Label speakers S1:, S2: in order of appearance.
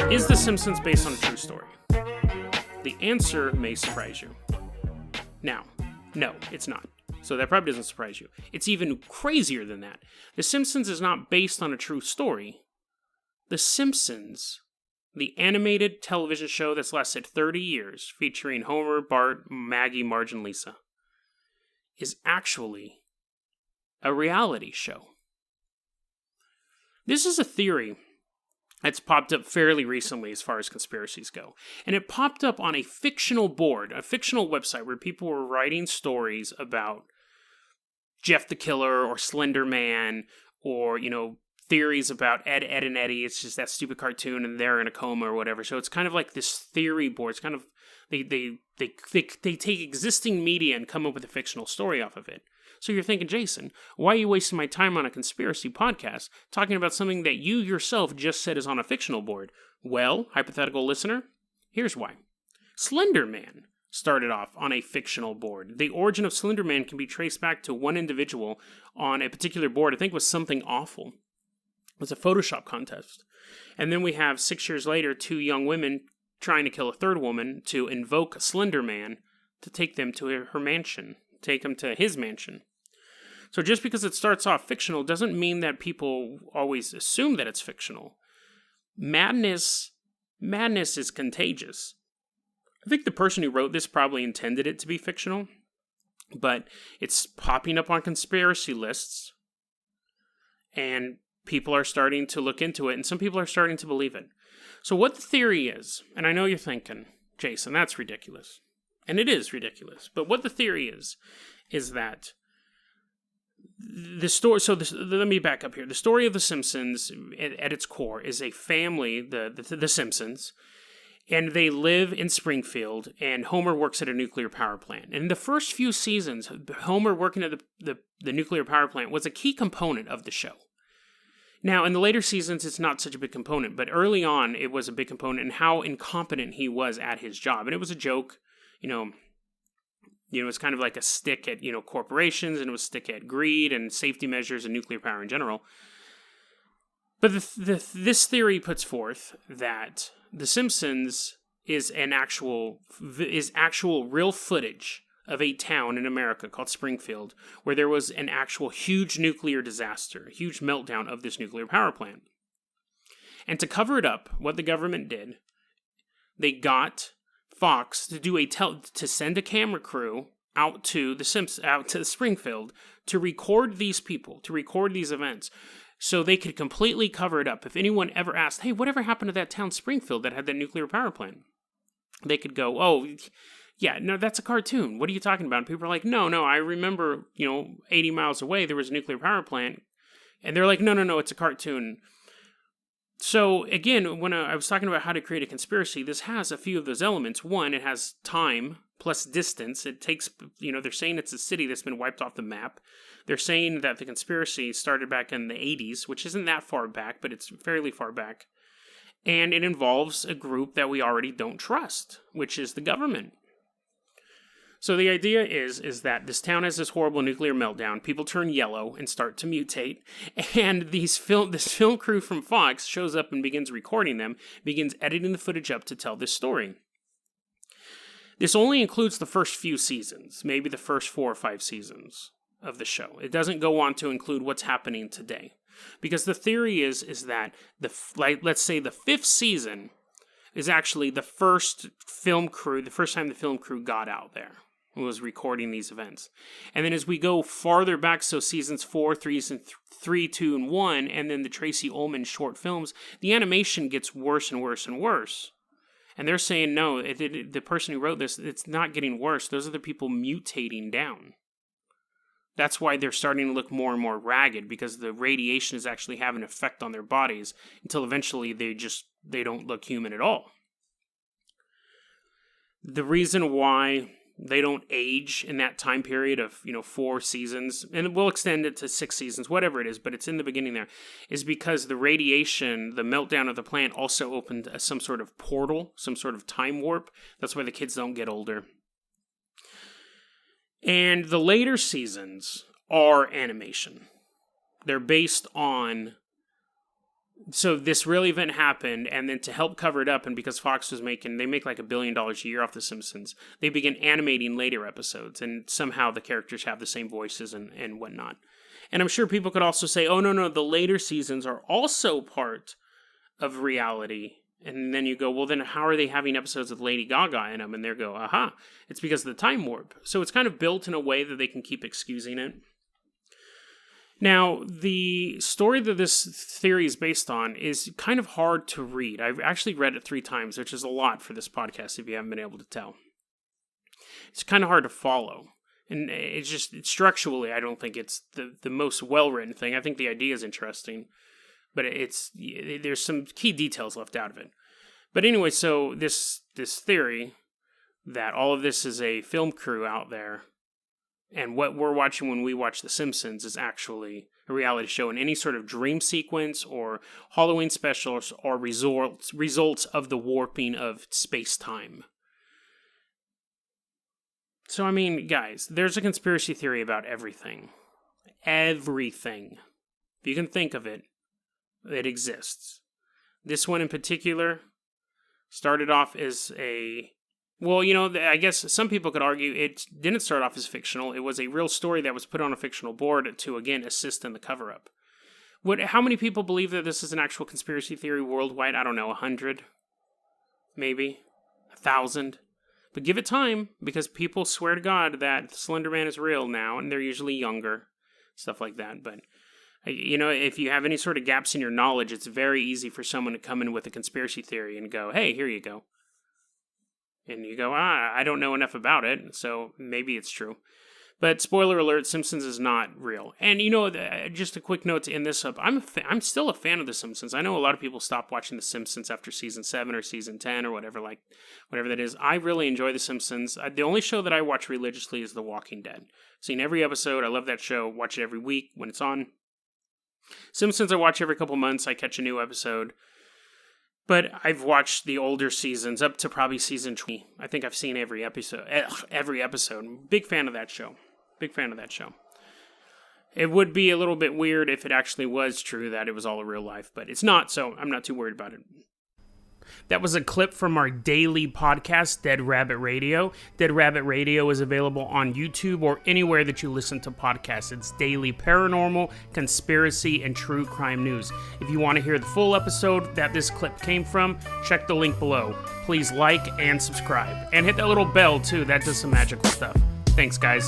S1: Is The Simpsons based on a true story? The answer may surprise you. Now, no, it's not. So that probably doesn't surprise you. It's even crazier than that. The Simpsons is not based on a true story. The Simpsons, the animated television show that's lasted 30 years, featuring Homer, Bart, Maggie, Marge, and Lisa, is actually a reality show. This is a theory that's popped up fairly recently as far as conspiracies go. And it popped up on a fictional board, a fictional website where people were writing stories about Jeff the Killer or Slender Man or, theories about Ed, Ed, and Eddie. It's just that stupid cartoon and they're in a coma or whatever. So it's kind of like this theory board. It's kind of, they take existing media and come up with a fictional story off of it. So you're thinking, Jason, why are you wasting my time on a conspiracy podcast talking about something that you yourself just said is on a fictional board? Well, hypothetical listener, here's why. Slender Man started off on a fictional board. The origin of Slender Man can be traced back to one individual on a particular board. I think it was Something Awful. It was a Photoshop contest. And then we have 6 years later, 2 young women trying to kill a third woman to invoke Slender Man to take them to her mansion. Take him to his mansion. So just because it starts off fictional doesn't mean that people always assume that it's fictional. Madness is contagious. I think the person who wrote this probably intended it to be fictional, but it's popping up on conspiracy lists, and people are starting to look into it, and some people are starting to believe it. So what the theory is, and I know you're thinking, Jason, that's ridiculous. And it is ridiculous. But what the theory is that the story. So let me back up here. The story of The Simpsons, at its core, is a family, the Simpsons, and they live in Springfield. And Homer works at a nuclear power plant. And in the first few seasons, Homer working at the nuclear power plant was a key component of the show. Now, in the later seasons, it's not such a big component, but early on, it was a big component in how incompetent he was at his job, and it was a joke. It's kind of like a stick at, corporations, and it was a stick at greed and safety measures and nuclear power in general. But this theory puts forth that The Simpsons is actual real footage of a town in America called Springfield, where there was an actual huge nuclear disaster, a huge meltdown of this nuclear power plant. And to cover it up, what the government did, they got Fox to send a camera crew out to Springfield to record these people, to record these events, so they could completely cover it up. If anyone ever asked, "Hey, whatever happened to that town Springfield that had that nuclear power plant?" They could go, "Oh, yeah, no, that's a cartoon. What are you talking about?" And people are like, "No, I remember, 80 miles away there was a nuclear power plant," and they're like, "No, it's a cartoon." So, again, when I was talking about how to create a conspiracy, this has a few of those elements. One, it has time plus distance. It takes, they're saying it's a city that's been wiped off the map. They're saying that the conspiracy started back in the 80s, which isn't that far back, but it's fairly far back. And it involves a group that we already don't trust, which is the government. So the idea is that this town has this horrible nuclear meltdown. People turn yellow and start to mutate. And this film crew from Fox shows up and begins recording them, begins editing the footage up to tell this story. This only includes the first few seasons, maybe the first 4 or 5 seasons of the show. It doesn't go on to include what's happening today. Because the theory is that, let's say the 5th season is actually the first time the film crew got out there. Was recording these events. And then as we go farther back, so seasons 4, 3, 2, and 1, and then the Tracy Ullman short films, the animation gets worse and worse and worse. And they're saying, no, the person who wrote this, it's not getting worse. Those are the people mutating down. That's why they're starting to look more and more ragged, because the radiation is actually having an effect on their bodies until eventually they don't look human at all. The reason why they don't age in that time period of, 4 seasons, and we'll extend it to 6 seasons, whatever it is, but it's in the beginning there, is because the radiation, the meltdown of the plant also opened some sort of portal, some sort of time warp. That's why the kids don't get older. And the later seasons are animation. They're based on... So this real event happened, and then to help cover it up, and because Fox was they make like $1 billion a year off The Simpsons, they began animating later episodes, and somehow the characters have the same voices and whatnot. And I'm sure people could also say, oh, no, the later seasons are also part of reality. And then you go, well, then how are they having episodes with Lady Gaga in them? And they go, aha, it's because of the time warp. So it's kind of built in a way that they can keep excusing it. Now, the story that this theory is based on is kind of hard to read. I've actually read it 3 times, which is a lot for this podcast if you haven't been able to tell. It's kind of hard to follow. And structurally, I don't think it's the most well-written thing. I think the idea is interesting, but there's some key details left out of it. But anyway, so this theory that all of this is a film crew out there, and what we're watching when we watch The Simpsons is actually a reality show, and any sort of dream sequence or Halloween specials are results of the warping of space-time. So, I mean, guys, there's a conspiracy theory about everything. Everything. If you can think of it, it exists. This one in particular started off as well, I guess some people could argue it didn't start off as fictional. It was a real story that was put on a fictional board to, again, assist in the cover-up. How many people believe that this is an actual conspiracy theory worldwide? I don't know, 100? Maybe? 1,000? But give it time, because people swear to God that Slender Man is real now, and they're usually younger. Stuff like that. But, if you have any sort of gaps in your knowledge, it's very easy for someone to come in with a conspiracy theory and go, hey, here you go. And you go, I don't know enough about it, so maybe it's true. But spoiler alert, Simpsons is not real. And just a quick note to end this up, I'm still a fan of The Simpsons. I know a lot of people stop watching The Simpsons after season 7 or season 10 or whatever that is. I really enjoy The Simpsons. The only show that I watch religiously is The Walking Dead. I've seen every episode. I love that show. Watch it every week when it's on. Simpsons I watch every couple months. I catch a new episode. But I've watched the older seasons up to probably season 20. I think I've seen every episode. Big fan of that show. It would be a little bit weird if it actually was true that it was all a real life, but it's not, so I'm not too worried about it. That was a clip from our daily podcast, Dead Rabbit Radio. Dead Rabbit Radio is available on YouTube or anywhere that you listen to podcasts. It's daily paranormal, conspiracy, and true crime news. If you want to hear the full episode that this clip came from, check the link below. Please like and subscribe. And hit that little bell, too. That does some magical stuff. Thanks, guys.